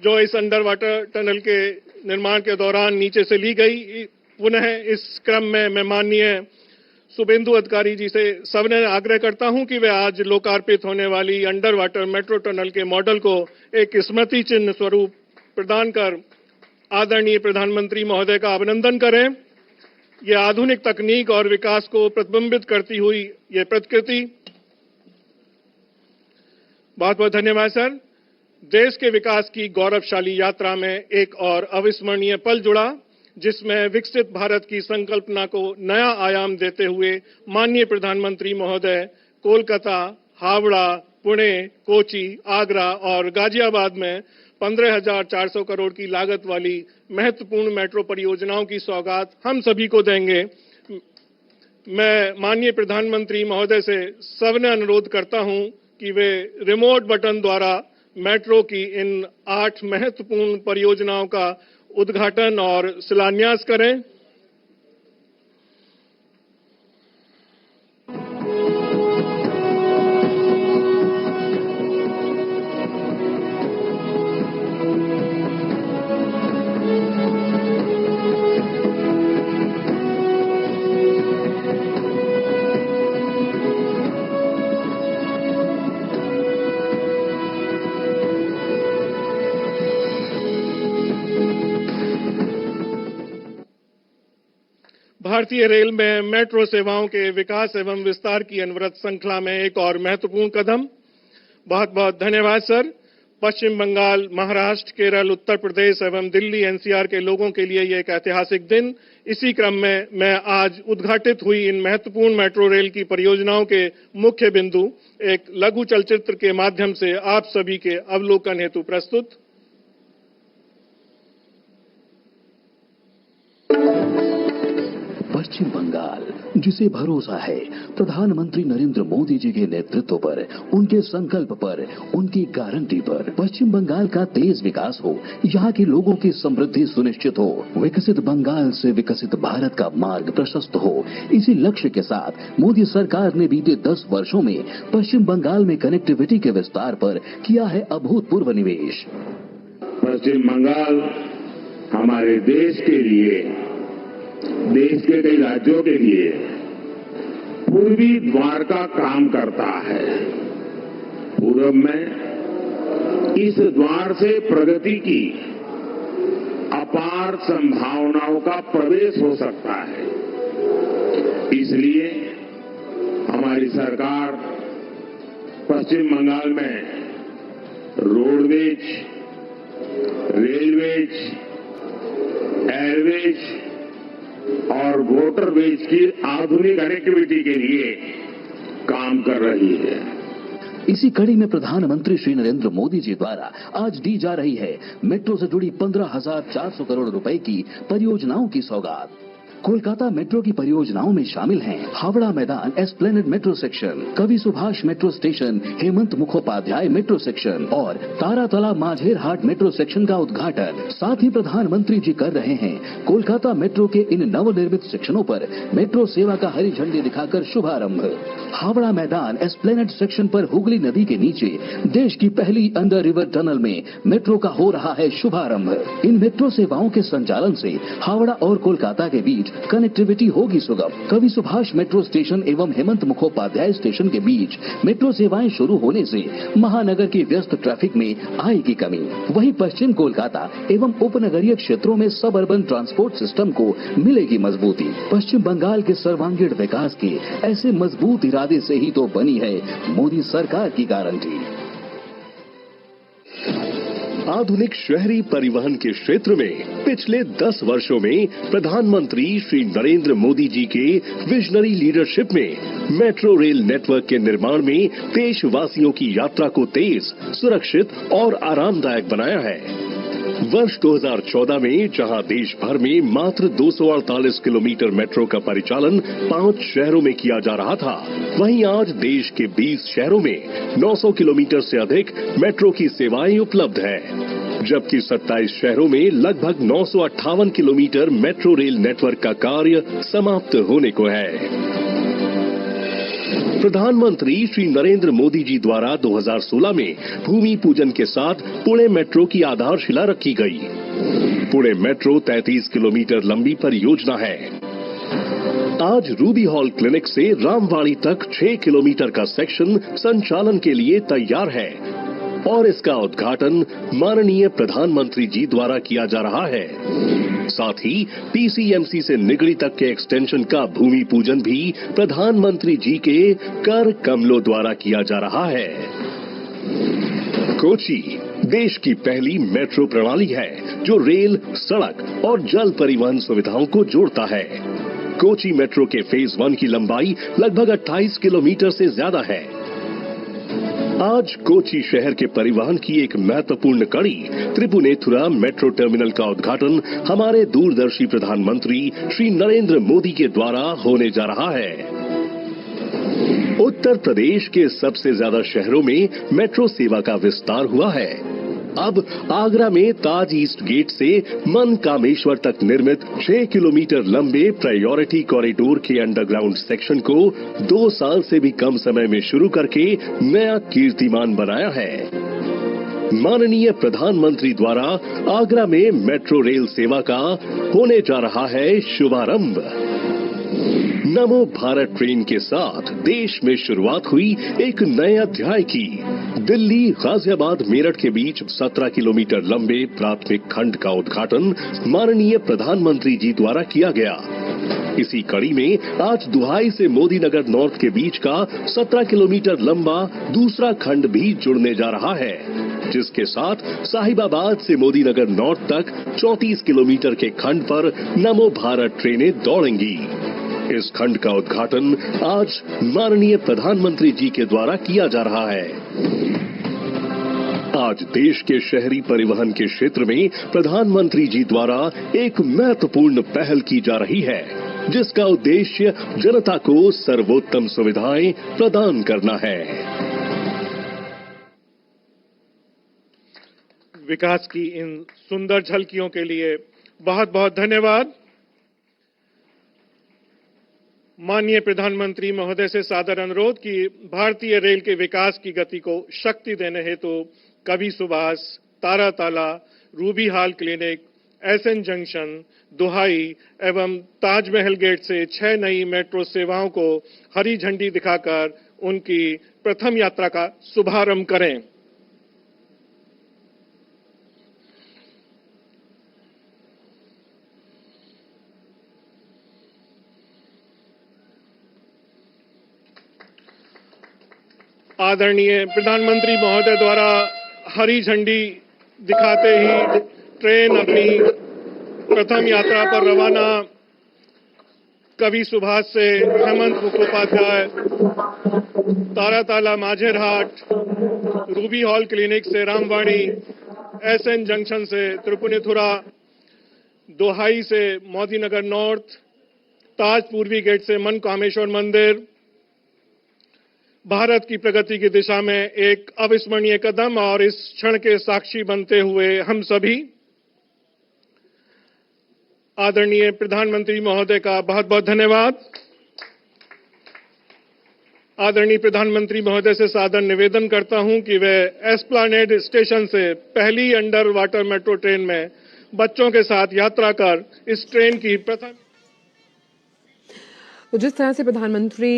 जो इस under water tunnel के निर्माण के दौरान नीचे से ली गई। पुनः इस क्रम में मैं माननीय शुभेंदु अधिकारी जी से सबने आग्रह करता हूं कि वे आज लोकार्पित होने वाली अंडर वाटर मेट्रो टनल के मॉडल को एक स्मृति चिन्ह स्वरूप प्रदान कर आदरणीय प्रधानमंत्री महोदय का अभिनंदन करें। यह आधुनिक तकनीक और विकास को प्रतिबिंबित करती हुई ये प्रतिकृति। बहुत बहुत धन्यवाद सर। देश के विकास की गौरवशाली यात्रा में एक और अविस्मरणीय पल जुड़ा, जिसमें विकसित भारत की संकल्पना को नया आयाम देते हुए माननीय प्रधानमंत्री महोदय कोलकाता, हावड़ा, पुणे, कोची, आगरा और गाजियाबाद में 15,400 करोड़ की लागत वाली महत्वपूर्ण मेट्रो परियोजनाओं की सौगात हम सभी को देंगे। मैं माननीय प्रधानमंत्री महोदय से सबने अनुरोध करता हूं कि वे रिमोट बटन द्वारा मेट्रो की इन 8 महत्वपूर्ण परियोजनाओं का उद्घाटन और शिलान्यास करें। भारतीय रेल में मेट्रो सेवाओं के विकास एवं विस्तार की अनवरत श्रृंखला में एक और महत्वपूर्ण कदम। बहुत बहुत धन्यवाद सर। पश्चिम बंगाल, महाराष्ट्र, केरल, उत्तर प्रदेश एवं दिल्ली एनसीआर के लोगों के लिए यह एक ऐतिहासिक दिन। इसी क्रम में मैं आज उद्घाटित हुई इन महत्वपूर्ण मेट्रो रेल की परियोजनाओं के मुख्य बिंदु एक लघु चलचित्र के माध्यम से आप सभी के अवलोकन हेतु प्रस्तुत। पश्चिम बंगाल, जिसे भरोसा है प्रधानमंत्री नरेंद्र मोदी जी के नेतृत्व पर, उनके संकल्प पर, उनकी गारंटी पर। पश्चिम बंगाल का तेज विकास हो, यहाँ के लोगों की समृद्धि सुनिश्चित हो, विकसित बंगाल से विकसित भारत का मार्ग प्रशस्त हो। इसी लक्ष्य के साथ मोदी सरकार ने बीते 10 वर्षों में पश्चिम बंगाल में कनेक्टिविटी के विस्तार पर किया है अभूतपूर्व निवेश। पश्चिम बंगाल हमारे देश के लिए, देश के कई राज्यों के लिए पूर्वी द्वार का काम करता है। पूर्व में इस द्वार से प्रगति की अपार संभावनाओं का प्रवेश हो सकता है। इसलिए हमारी सरकार पश्चिम बंगाल में रोडवेज, रेलवेज, एयरवेज और वाटरवेज की आधुनिक कनेक्टिविटी के लिए काम कर रही है। इसी कड़ी में प्रधानमंत्री श्री नरेंद्र मोदी जी द्वारा आज दी जा रही है मेट्रो से जुड़ी 15,400 करोड़ रुपए की परियोजनाओं की सौगात। कोलकाता मेट्रो की परियोजनाओं में शामिल हैं हावड़ा मैदान एस्प्लेनेड मेट्रो सेक्शन, कवि Subhash metro station, Hemant Mukhopadhyay metro section और तारातला माझेर हाट मेट्रो सेक्शन का उद्घाटन। साथ ही प्रधानमंत्री जी कर रहे हैं कोलकाता मेट्रो के इन नवनिर्मित सेक्शनों पर मेट्रो सेवा का हरी झंडी दिखाकर शुभारंभ। हावड़ा मैदान एस्प्लेनेड सेक्शन पर हुगली नदी के नीचे देश की पहली अंडर रिवर टनल में मेट्रो का हो रहा है शुभारंभ। इन मेट्रो सेवाओं के संचालन से हावड़ा और कोलकाता के बीच कनेक्टिविटी होगी सुगम। कवि सुभाष मेट्रो स्टेशन एवं हेमंत मुखोपाध्याय स्टेशन के बीच मेट्रो सेवाएं शुरू होने से महानगर की व्यस्त ट्रैफिक में आएगी कमी। वहीं पश्चिम कोलकाता एवं उपनगरीय क्षेत्रों में सब अर्बन ट्रांसपोर्ट सिस्टम को मिलेगी मजबूती। पश्चिम बंगाल के सर्वांगीण विकास के ऐसे मजबूत इरादे से ही तो बनी है मोदी सरकार की गारंटी। आधुनिक शहरी परिवहन के क्षेत्र में पिछले 10 वर्षों में प्रधानमंत्री श्री नरेंद्र मोदी जी के विजनरी लीडरशिप में मेट्रो रेल नेटवर्क के निर्माण में देशवासियों की यात्रा को तेज, सुरक्षित और आरामदायक बनाया है। वर्ष 2014 में जहां देश भर में मात्र 248 किलोमीटर मेट्रो का परिचालन 5 शहरों में किया जा रहा था, वहीं आज देश के 20 शहरों में 900 किलोमीटर से अधिक मेट्रो की सेवाएं उपलब्ध है, जबकि 27 शहरों में लगभग 958 किलोमीटर मेट्रो रेल नेटवर्क का कार्य समाप्त होने को है। प्रधानमंत्री श्री नरेंद्र मोदी जी द्वारा 2016 में भूमि पूजन के साथ पुणे मेट्रो की आधारशिला रखी गई। पुणे मेट्रो 33 किलोमीटर लंबी परियोजना है। आज रूबी हॉल क्लिनिक से रामवाड़ी तक 6 किलोमीटर का सेक्शन संचालन के लिए तैयार है और इसका उद्घाटन माननीय प्रधानमंत्री जी द्वारा किया जा रहा है। साथ ही पीसीएमसी से निगड़ी तक के एक्सटेंशन का भूमि पूजन भी प्रधानमंत्री जी के कर कमलों द्वारा किया जा रहा है। कोची देश की पहली मेट्रो प्रणाली है जो रेल, सड़क और जल परिवहन सुविधाओं को जोड़ता है। कोची मेट्रो के फेज 1 की लंबाई लगभग 28 किलोमीटर से ज्यादा है। आज कोची शहर के परिवहन की एक महत्वपूर्ण कड़ी त्रिपुनेथुरा मेट्रो टर्मिनल का उद्घाटन हमारे दूरदर्शी प्रधानमंत्री श्री नरेंद्र मोदी के द्वारा होने जा रहा है। उत्तर प्रदेश के सबसे ज्यादा शहरों में मेट्रो सेवा का विस्तार हुआ है। अब आगरा में ताज ईस्ट गेट से मनकामेश्वर तक निर्मित 6 किलोमीटर लंबे प्रायोरिटी कॉरिडोर के अंडरग्राउंड सेक्शन को 2 साल से भी कम समय में शुरू करके नया कीर्तिमान बनाया है। माननीय प्रधानमंत्री द्वारा आगरा में मेट्रो रेल सेवा का होने जा रहा है शुभारंभ। नमो भारत ट्रेन के साथ देश में शुरुआत हुई एक नए अध्याय की। दिल्ली गाजियाबाद मेरठ के बीच 17 किलोमीटर लंबे प्राथमिक खंड का उद्घाटन माननीय प्रधानमंत्री जी द्वारा किया गया। इसी कड़ी में आज दुहाई से मोदी नगर नॉर्थ के बीच का 17 किलोमीटर लंबा दूसरा खंड भी जुड़ने जा रहा है, जिसके साथ साहिबाबाद से मोदी नगर नॉर्थ तक 34 किलोमीटर के खंड पर नमो भारत ट्रेनें दौड़ेंगी। इस खंड का उद्घाटन आज माननीय प्रधानमंत्री जी के द्वारा किया जा रहा है। आज देश के शहरी परिवहन के क्षेत्र में प्रधानमंत्री जी द्वारा एक महत्वपूर्ण पहल की जा रही है, जिसका उद्देश्य जनता को सर्वोत्तम सुविधाएं प्रदान करना है। विकास की इन सुंदर झलकियों के लिए बहुत बहुत धन्यवाद। माननीय प्रधानमंत्री महोदय से सादर अनुरोध कि भारतीय रेल के विकास की गति को शक्ति देने हेतु Kavi Subhash, Taratala, Ruby Hall Clinic, SN junction, Duhai एवं ताजमहल गेट से 6 नई मेट्रो सेवाओं को हरी झंडी दिखाकर उनकी प्रथम यात्रा का शुभारंभ करें। आदरणीय प्रधानमंत्री महोदय द्वारा हरी झंडी दिखाते ही ट्रेन अपनी प्रथम यात्रा पर रवाना। कवि सुभाष से Hemanta Mukhopadhyay, Taratala Majerhat, Ruby Hall Clinic से रामवाड़ी, एसएन जंक्शन से त्रिपुनेथुरा, दोहाई से मोदीनगर नॉर्थ, ताज पूर्वी गेट से मनकामेश्वर मंदिर। भारत की प्रगति की दिशा में एक अविस्मरणीय कदम और इस क्षण के साक्षी बनते हुए हम सभी आदरणीय प्रधानमंत्री महोदय का बहुत बहुत धन्यवाद। आदरणीय प्रधानमंत्री महोदय से सादर निवेदन करता हूं कि वे एस्प्लानेड स्टेशन से पहली अंडर वाटर मेट्रो ट्रेन में बच्चों के साथ यात्रा कर इस ट्रेन की प्रथम। जिस तरह से प्रधानमंत्री